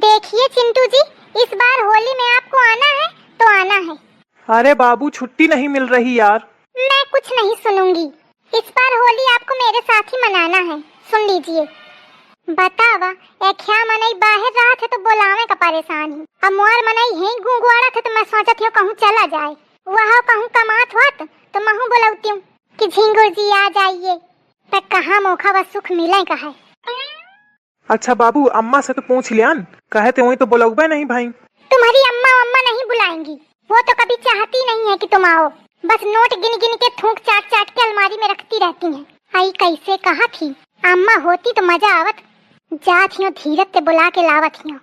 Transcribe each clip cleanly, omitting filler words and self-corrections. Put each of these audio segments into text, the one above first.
देखिए चिंटू जी, इस बार होली में आपको आना है तो आना है। अरे बाबू छुट्टी नहीं मिल रही यार। मैं कुछ नहीं सुनूंगी। इस बार होली आपको मेरे साथ ही मनाना है। सुन लीजिए। बतावा एक क्या मनई बाहर रहा थे तो बोलावे का परेशान ही। अब मोर मनई है गुंगवाड़ा थे तो मैं सोचत हूँ कहूँ चला जाए। वहाँ कहूँ कमात होत तो महू बोलती हूँ कि झिंगुर जी आ जाइए। पर कहाँ मौका व सुख मिले का है। अच्छा बाबू अम्मा से तो पूछ लियान, कहते वही तो बुलाऊबे नहीं भाई। तुम्हारी अम्मा अम्मा नहीं बुलाएंगी, वो तो कभी चाहती नहीं है कि तुम आओ। बस नोट गिन गिन के थूक चाट चाट के अलमारी में रखती रहती हैं। आई कैसे कहा थी, अम्मा होती तो मजा आवत। जात हियो धीरज से बुला के लावत हियो।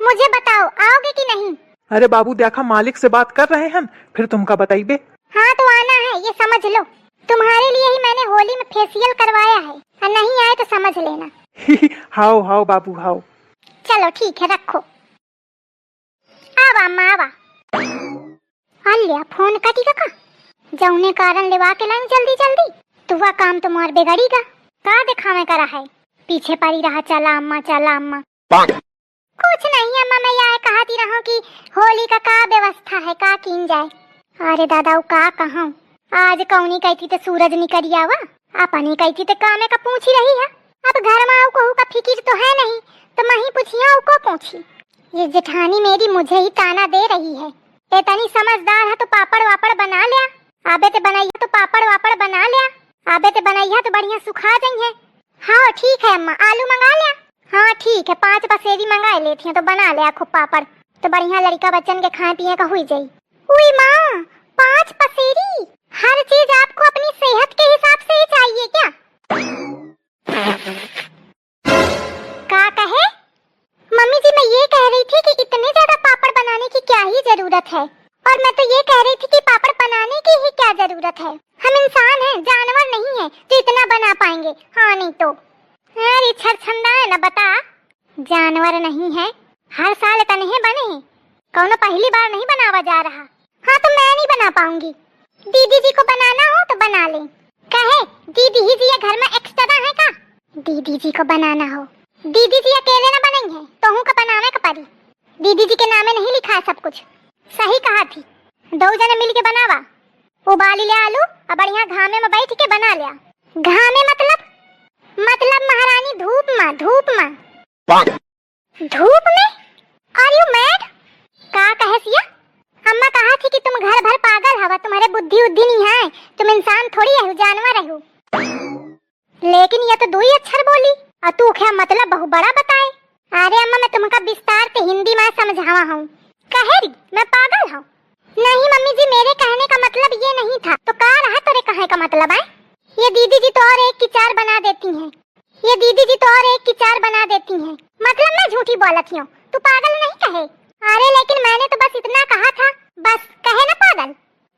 मुझे बताओ आओगे कि नहीं? अरे बाबू देखा मालिक से बात कर रहे हैं, फिर तुमका बताइबे। हाँ तो आना है, ये समझ लो। तुम्हारे लिए ही मैंने होली में फेशियल करवाया है, और नहीं आए तो समझ लेना। हाओ हाओ बाबू हाओ। चलो ठीक है रखो। आवा अम्मा आवा। अल्या फोन कटी का जौने कारण लेवा के लाइन जल्दी जल्दी। तो वह काम तो मार बिगड़ीगा। का दिखावे करा है, पीछे पड़ी रहा चला अम्मा चला अम्मा। कुछ नहीं अम्मा, मैं यह कहती रहूं कि होली का व्यवस्था है, का कीन जाए। अरे दादा का कहूं, आज कौनी कहती तो सूरज निकल आवा, अपनी कहती तो कामे का पूछ ही रही है। अब घर में कहू का फिक्र तो है नहीं, तो मैं ही पूछिया को पूछी। ये जेठानी मेरी मुझे ही ताना दे रही है। इतनी समझदार है तो पापड़ वापड़ बना लिया। आबे ते बनाइया तो पापड़ वापड़ बना लिया। आबे ते बनाइया तो बढ़िया सुखा गई है। हाँ ठीक है अम्मा, आलू मंगा लिया। हाँ ठीक है, 5 पसेरी मंगा लेती हूँ तो बना लिया खूब पापड़, तो बढ़िया लड़का बच्चन के खाए पिए का हुई जाई। हुई माँ 5 पसेरी। हर चीज आपको अपनी सेहत के हिसाब से ही चाहिए क्या? का कहे? मम्मी जी मैं ये कह रही थी कि इतने ज्यादा पापड़ बनाने की क्या ही जरूरत है। और मैं तो ये कह रही थी कि पापड़ बनाने की ही क्या जरूरत है। हम इंसान हैं, जानवर नहीं है तो इतना बना पाएंगे। हाँ नहीं तो अरे छरछंदा है ना, बता। जानवर नहीं है, हर साल तनहे बने हैं, कौनो पहली बार नहीं बनावा जा रहा। हाँ तो मैं नहीं बना पाऊंगी। दीदी जी को बनाना हो तो बना ले। कहे दीदी ही जी घर में एक्स्ट्रा है का? दीदी जी को बनाना हो, दीदी जी अकेले ना बनेंगे तो हूँ का बनावे का पड़ी। दीदी जी के नामे नहीं लिखा है सब कुछ। सही कहा थी, 2 जने मिल के बनावा। उबाल लिया आलू और बढ़िया घामे में बैठ के बना लिया। घामे मतलब महारानी धूप में। धूप में? Are you mad? का कहे सिया? अम्मा कहा थी कि तुम घर भर पागल हवा, तुम्हारे बुद्धि उद्धि नहीं है, तुम इंसान थोड़ी है, जानवर है। लेकिन ये तो 2 ही अक्षर बोली और तू क्या मतलब बहु बड़ा बताए। अरे अम्मा मैं तुमका विस्तार से हिंदी में समझावा हूँ। कहे रही मैं पागल हूँ? नहीं मम्मी जी, मेरे कहने का मतलब ये नहीं था। तो कहा रहा तेरे कहे का मतलब है? ये दीदी जी तो और 1 की 4 बना देती हैं। ये दीदी जी तो और 1 की 4 बना देती हैं। मतलब मैं झूठी बोलती हूँ, तू पागल नहीं कहे। अरे लेकिन मैंने तो बस इतना कहा था, बस कहे ना पागल।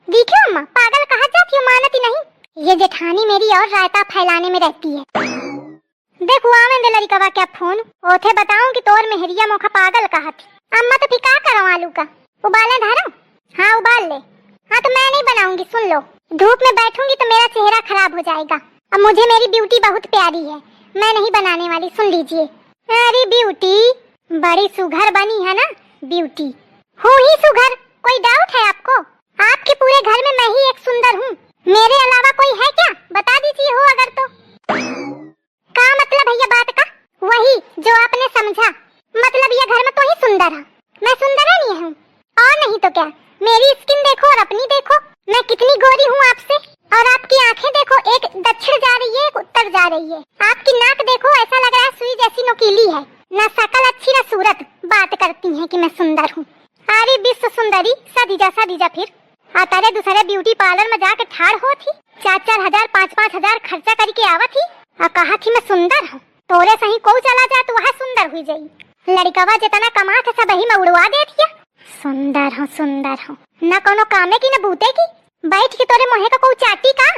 देखियो अम्मा पागल कहा जाती हूँ, मानती नहीं। ये जेठानी मेरी और रायता फैलाने में रहती है। देखो आवे लड़का का क्या फोन ओथे बताऊं कि तोर मेहरिया मोखा पागल कहा थी। अम्मा तो फिर करो आलू का उबाले धारो। हाँ उबाल ले। हाँ तो मैं नहीं बनाऊंगी, सुन लो। धूप में बैठूंगी तो मेरा चेहरा खराब हो जाएगा। अब मुझे मेरी ब्यूटी बहुत प्यारी है, मैं नहीं बनाने वाली, सुन लीजिए। अरे ब्यूटी बड़ी सुघर बनी है ना। ब्यूटी हूँ ही सुघर, कोई डाउट है आपको? आपके पूरे घर में मैं ही एक सुंदर हूँ, मेरे अलावा कोई है क्या? बता दीजिए हो अगर तो। का मतलब है ये बात का? वही जो आपने समझा, मतलब ये घर में तो ही सुंदर है। मैं सुंदर नहीं हूँ और नहीं तो क्या। मेरी स्किन देखो और अपनी देखो, मैं कितनी गोरी हूँ आपसे। और आपकी आंखें देखो, एक दक्षिण जा रही है एक उत्तर जा रही है। आपकी नाक देखो, ऐसा लग रहा है सुई जैसी नुकीली है। ना शकल अच्छी ना सूरत, बात करती हैं कि मैं सुंदर हूँ। अरे विश्व सुंदरी सदीजा फिर तारे दूसरे ब्यूटी पार्लर में जाकर ठाड़ हो थी, 4-4 हजार 5-5 हजार खर्चा करके आवा थी और कहा थी मैं सुंदर हूँ। तोरे सही को चला जा तो वह सुंदर हुई जाई। लड़कावा जितना कमा था सब ही में उड़वा दे दिया। सुंदर हूँ न कोनो कामे की न बूते की, बैठ के तोरे मोहे का कोई चाटी का।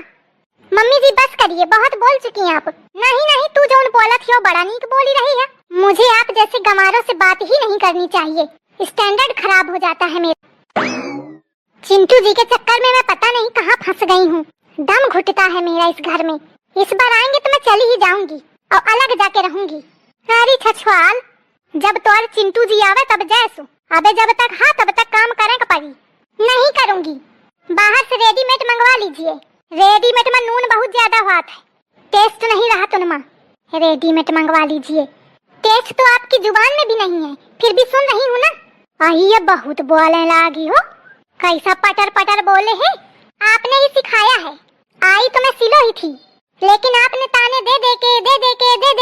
मम्मी जी बस करिए, बहुत बोल चुकी हैं आप। नहीं तू जो बोला थी वो बड़ा नीक बोली रही है। मुझे आप जैसे गंवारों से बात ही नहीं करनी चाहिए, स्टैंडर्ड खराब हो जाता है मेरा। चिंटू जी के चक्कर में मैं पता नहीं कहाँ फंस गई हूँ। दम घुटता है मेरा इस घर में। इस बार आएंगे तो मैं चली ही जाऊंगी और अलग जाके रहूंगी। अरे छछवाल, जब तोर चिंटू जी आवे तब जैसु, अबे जब तक हाँ तब तक काम करें पड़ी। नहीं करूंगी, बाहर से रेडीमेड मंगवा लीजिए। रेडीमेड में नून बहुत ज्यादा हुआ है, टेस्ट नहीं रहा तुनमा। रेडीमेड मंगवा लीजिए। टेस्ट तो आपकी जुबान में भी नहीं है, फिर भी सुन रही हूँ ना। ये बहुत बोलने लगी हो, कैसा पटर पटर बोले हैं। आपने ही सिखाया है। आई तो मैं सिलो ही थी, लेकिन आपने ताने दे दे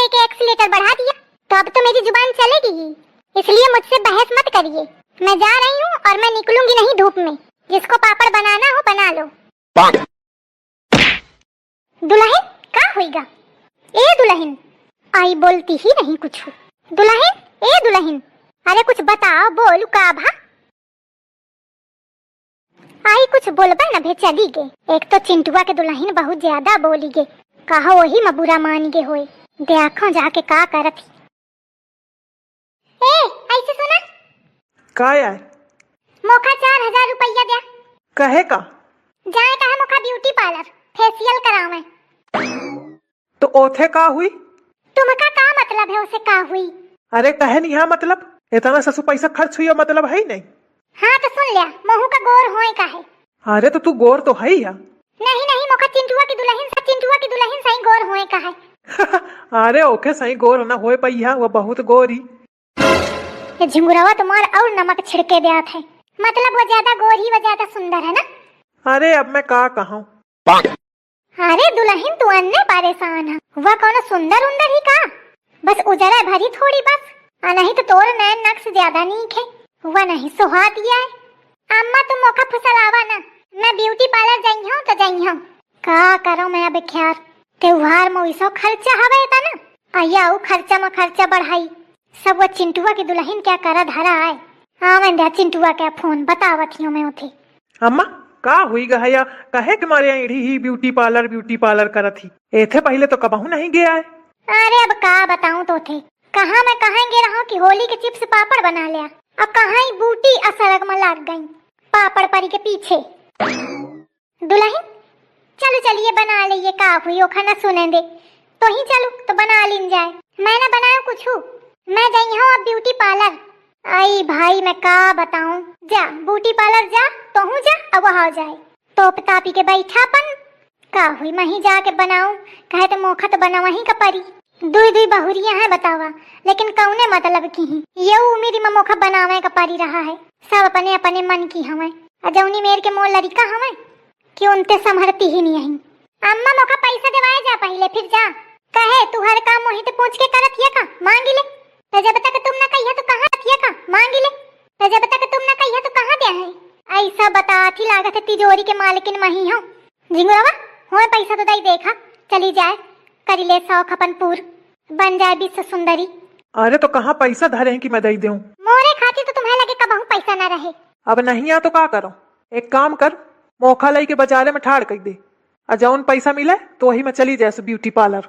के एक्सीलेटर बढ़ा दिया, तो अब तो मेरी जुबान चलेगी ही। इसलिए मुझसे बहस मत करिए। मैं जा रही हूँ और मैं निकलूंगी नहीं धूप में। जिसको पापड़ बनाना हो बना लो। दुल्हन का होएगा? ए दुल्हन, आई बोलती ही नहीं कुछ। दुल्हन, ए दुल्हन, अरे कुछ बताओ, बोलू का भा। आई कुछ बोलबा न भे चली गे। एक तो चिंटुआ के दुल्हन बहुत ज्यादा बोली गे, कहा वही में बुरा मान गे होए। देखो जाके का करत। ए ऐसे सुना, का आए? मोखा 4000 रुपया दे। कहे का? जाए कहा मोखा ब्यूटी पार्लर फेशियल करावे। तो ओथे का हुई? तुमका का मतलब है उसे का हुई? अरे कहे नहीं है मतलब, इतना ससु पैसा खर्च हुई मतलब है ही नहीं। हाँ तो सुन लिया, महू का गोर होए का है। अरे तो तू गोर तो है ही है। नहीं मोखा चिंटुआ की दुल्हन सही गोर होए का है। अरे ओके सही गोर ना होए पई है, वो बहुत गोरी। ये झुंगुरावा तुम्हार और नमक छिड़के दिया था, मतलब वो ज्यादा गोर ही वो ज्यादा सुंदर है ना। अरे अब मैं का कहूँ। अरे दुल्हन तू अन्ने परेशान है, वह कौन सुंदर उंदर ही का, बस उजरा भरी थोड़ी बस। नहीं तो तोर नैन नक्श ज्यादा नीक है, वह नहीं सुहा दिया है। अम्मा तुम मौका फसलावा ना, मैं ब्यूटी पार्लर जाई हूँ तो जाई हूँ। का करो मैं अब ख्यार, त्योहार में वैसा खर्चा हवे था ना, आया वो खर्चा में खर्चा बढ़ाई। सब वो चिंटुआ की दुल्हन क्या करा धरा है। हाँ मैं चिंटुआ क्या फोन बतावत हूँ मैं उठे। अम्मा का हुई गया, कहे कि मारे इड़ी ही ब्यूटी पार्लर करत ही। एथे पहले तो कबहू नहीं गया है। अरे अब का बताऊं तो थे, कहाँ मैं कहाँ गे रहा कि होली के चिप्स पापड़ बना लिया, अब कहाँ ही बूटी असरग में लग गई पापड़ परी के पीछे। दुल्हन चलो चलिए बना लिए, का हुई ओ खाना सुने दे तो ही चलो तो बना लीन जाए। मैं ना बनाऊं कुछ, मैं गई हूँ अब ब्यूटी पार्लर। आई भाई मैं का बताऊं, जा ब्यूटी पार्लर जा तो हूँ जा, अब वहाँ जाए तोप तापी के बैठापन का हुई मैं ही जाके बनाऊं। कहे तो मोखा तो बनावा ही का परी, दुई बहुरियां हैं बतावा, लेकिन कौने मतलब की ही ये उम्मीद में मोखा बनावे का परी रहा है। सब अपने अपने मन की हमें, अजौनी मेर के मोर लड़का हमें कि उनते संभरती ही नहीं है। अम्मा मोखा पैसा देवाए जा पहले फिर जा। कहे तू हर काम वहीं ते पूछ के करत हिया का, मांगी ले। तो जब तक तुम ना कहिया तो कहाँ थिया का, मांगी ले। तो जब तक तुम ना कहिया तो कहाँ दे है। ऐसा बताती लागत है तिजोरी के मालिकिन मही हो। झिंगुरवा होए पैसा तो दई देखा, चली जाए करी ले शौक अपन पूर, बन जाए विश्व सुंदरी। अरे तो कहाँ पैसा धरे हैं कि मैं दे दूं? मोरे खातिर तो तुम्हें लगे कबहू पैसा ना रहे। अब नहीं आ तो का करो, एक काम कर, मोखा लाई के बाजारे में ठाड़ कर दे, और जौन पैसा मिले तो वही में चली जाए ब्यूटी पार्लर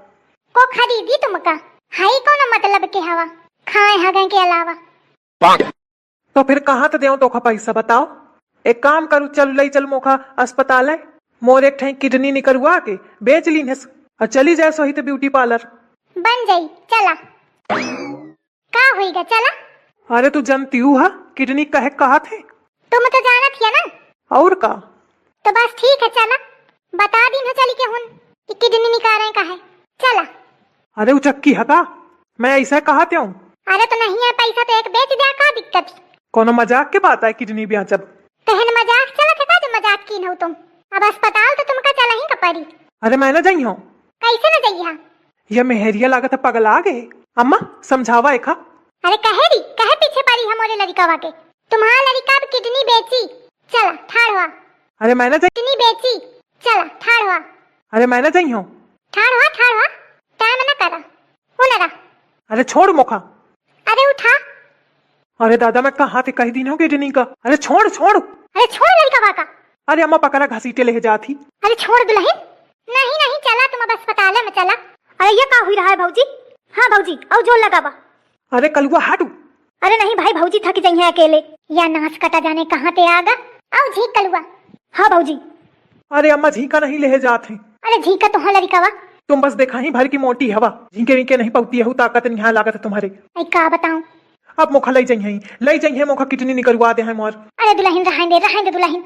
को खरीदी तुमका, हाई कौन मतलब के हवा खाए हगे के अलावा। तो फिर कहाँ तो देऊं तोखा पैसा बताओ। एक काम करूँ, चल लई चल मोखा अस्पताल है, मोर एक ठाई किडनी निकलवा के बेच ली है और चली जाए सोही तो ब्यूटी पार्लर बन जाई। चला का होएगा चला। अरे तू जानती हूँ हा किडनी कहे कहा थे, तुम तो जाना थिया ना। और का तो बस ठीक है चला, बता दी ना चली के हुन कि किडनी निकाल का है, चला। अरे वो चक्की हका, मैं ऐसा कहते हूँ। अरे तो नहीं है पैसा तो एक बेच दिया, का दिक्कत। कोनो मजाक के बात है किडनी ब्याह जब तहन मजाक चला था जो मजाक की न हो तुम। अब अस्पताल तो तुमका चला ही का परी। अरे मैं न जाई हूँ। कैसे न जाइया, यह मेहरिया लागत है पगला गए। अम्मा समझावा एक। अरे कहे पीछे पड़ी हमारे लड़का के, तुम्हारा लड़का अब किडनी बेची, चला ठाड़ हुआ। अरे मैं न जाई, किडनी बेची, चला ठाड़ हुआ। अरे मैं न जाई हूँ। ठाड़ हुआ टाइम न करा उनरा। अरे छोड़ मोखा। अरे उठा। अरे दादा मैं कहाँ थे कह दिन हो किडनी का। अरे छोड़। अरे छोड़ लड़का का। अरे अम्मा पकड़ा घसीटे ले जाती। अरे छोड़ दुल्हन। नहीं चला तुम अब अस्पताल में चला। अरे ये का हुई रहा है भाऊजी। हाँ भाऊजी और जोर लगावा। अरे कलुआ हटू। अरे नहीं भाई भाऊजी थक जाइए अकेले, या नाच कटा जाने कहाँ ते आगा। आओ झीक कलुआ। हाँ भाऊजी। अरे अम्मा झीका नहीं ले जाते। अरे झीका तो हाँ लड़कावा, तुम बस देखा ही भर की मोटी हवा, झींके विंके नहीं पौती है, ताकत नहीं यहाँ लागत है तुम्हारे। आई का बताऊं। अब मोखा लई जाइए मोखा किडनी निकलवा दे हैं मोर। अरे दुल्हन रहने दे दुल्हन।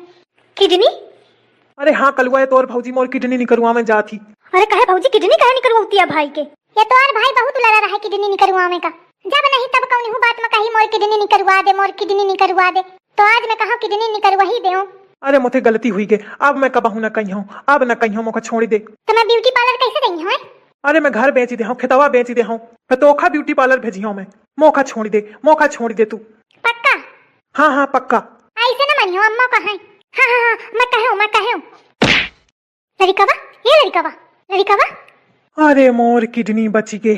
किडनी? अरे हाँ कलुआ है तोर भौजी मोर किडनी निकलवा में जा थी। अरे कहे भौजी किडनी कहे निकलवाती है भाई के? ये तो और भाई बहुत लड़ा रहा है किडनी निकलवा में का। जब नहीं तब कौन हूँ बात में कही मोर किडनी निकलवा दे, मोर किडनी निकलवा दे, तो आज मैं कहा किडनी निकलवा ही दे। अरे मुझे गलती हुई गे, अब मैं कबहू न कही हूँ, अब न कही हूँ, मोखा छोड़ दे। तो मैं ब्यूटी पार्लर कैसे गई हूँ? अरे मैं घर बेच दे हूँ, खेतवा बेच दे हूँ, तोखा ब्यूटी पार्लर भेजी हूँ मैं। मोखा छोड़ दे तू। पक्का? हाँ हाँ पक्का। ऐसे न मनियो, अम्मा कहा। हाँ मैं कहूँ। लड़िकावा, ये लड़िकावा। अरे मोर किडनी बच गए।